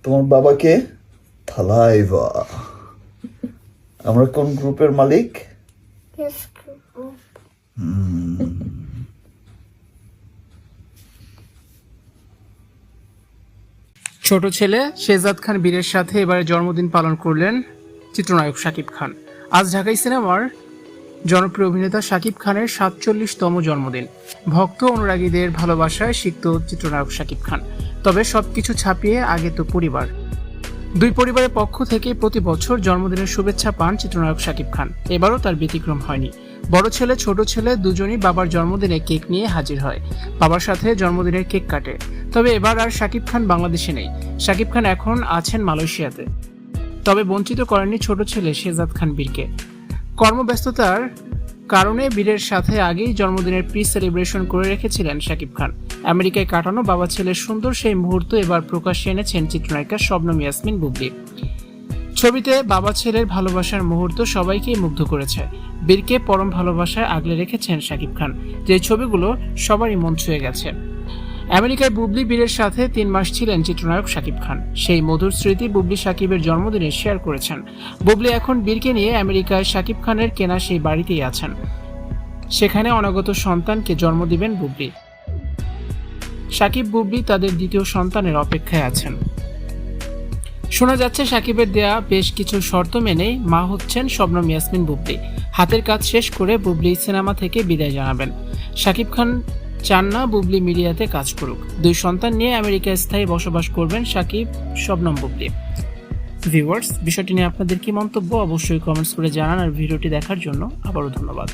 তোমার বাবাকে থালাইভা। আমরা কোন গ্রুপের মালিক? Yes, group. ছোট ছেলে শেহজাদ খান বীরের সাথে এবারে জন্মদিন পালন করলেন চিত্রনায়ক শাকিব খান। আজ ঢাকাই সিনেমার জনপ্রিয় অভিনেতা শাকিব খানের ৪৭তম জন্মদিন। ভক্ত অনুরাগীদের ভালোবাসায় সিক্ত চিত্রনায়ক শাকিব খান। তবে সবকিছু ছাপিয়ে আগে তো পরিবার। দুই পরিবারের পক্ষ থেকে প্রতি বছর জন্মদিনের শুভেচ্ছা পান চিত্রনায়ক শাকিব খান। এবারও তার ব্যতিক্রম হয়নি। বড় ছেলে ছোট ছেলে দুজনই বাবার জন্মদিনে কেক নিয়ে হাজির হয়, বাবার সাথে জন্মদিনের কেক কাটে। তবে এবার আর শাকিব খান বাংলাদেশে নেই। শাকিব খান এখন আছেন মালয়েশিয়াতে। তবে বঞ্চিত করেননি ছোট ছেলে শেহজাদ খান বীরকে। কর্মব্যস্ততার কারণে বীরের সাথে আগেই জন্মদিনের প্রি সেলিব্রেশন করে রেখেছিলেন শাকিব খান। আমেরিকায় কাটানো বাবা ছেলের সুন্দর সেই মুহূর্ত এবার প্রকাশ্যে এনেছেন চিত্রনায়িকা শবনম ইয়াসমিন বুবলি। ছবিতে বাবা ছেলের ভালোবাসার মুহূর্ত সবাইকেই মুগ্ধ করেছে। বীরকে পরম ভালোবাসায় আগলে রেখেছেন শাকিব খান, যে ছবিগুলো সবারই মন ছুঁয়ে গেছে। আমেরিকায় বুবলি বীরের সাথে ৩ মাস ছিলেন চিত্রনায়ক শাকিব খান। সেই মধুর স্মৃতি বুবলি শাকিবের জন্মদিনে শেয়ার করেছেন। বুবলি এখন বীরকে নিয়ে আমেরিকায় শাকিব খানের কেনা সেই বাড়িতেই আছেন। সেখানে অনাগত সন্তানকে জন্ম দিবেন বুবলি। শাকিব বুবলি তাদের দ্বিতীয় সন্তানের অপেক্ষায় আছেন। শোনা যাচ্ছে শাকিবের দেয়া বেশ কিছু শর্ত মেনেই মা হচ্ছেন শবনম ইয়াসমিন বুবলি। হাতের কাজ শেষ করে বুবলি সিনেমা থেকে বিদায় জানাবেন। শাকিব খান চান না বুবলি মিডিয়াতে কাজ করুক। 2 সন্তান নিয়ে আমেরিকায় স্থায়ী বসবাস করবেন শাকিব, শবনম বুবলি। ভিউয়ার্স, বিষয়টি নিয়ে আপনাদের কি মন্তব্য অবশ্যই কমেন্টস করে জানান। আর ভিডিওটি দেখার জন্য আবারও ধন্যবাদ।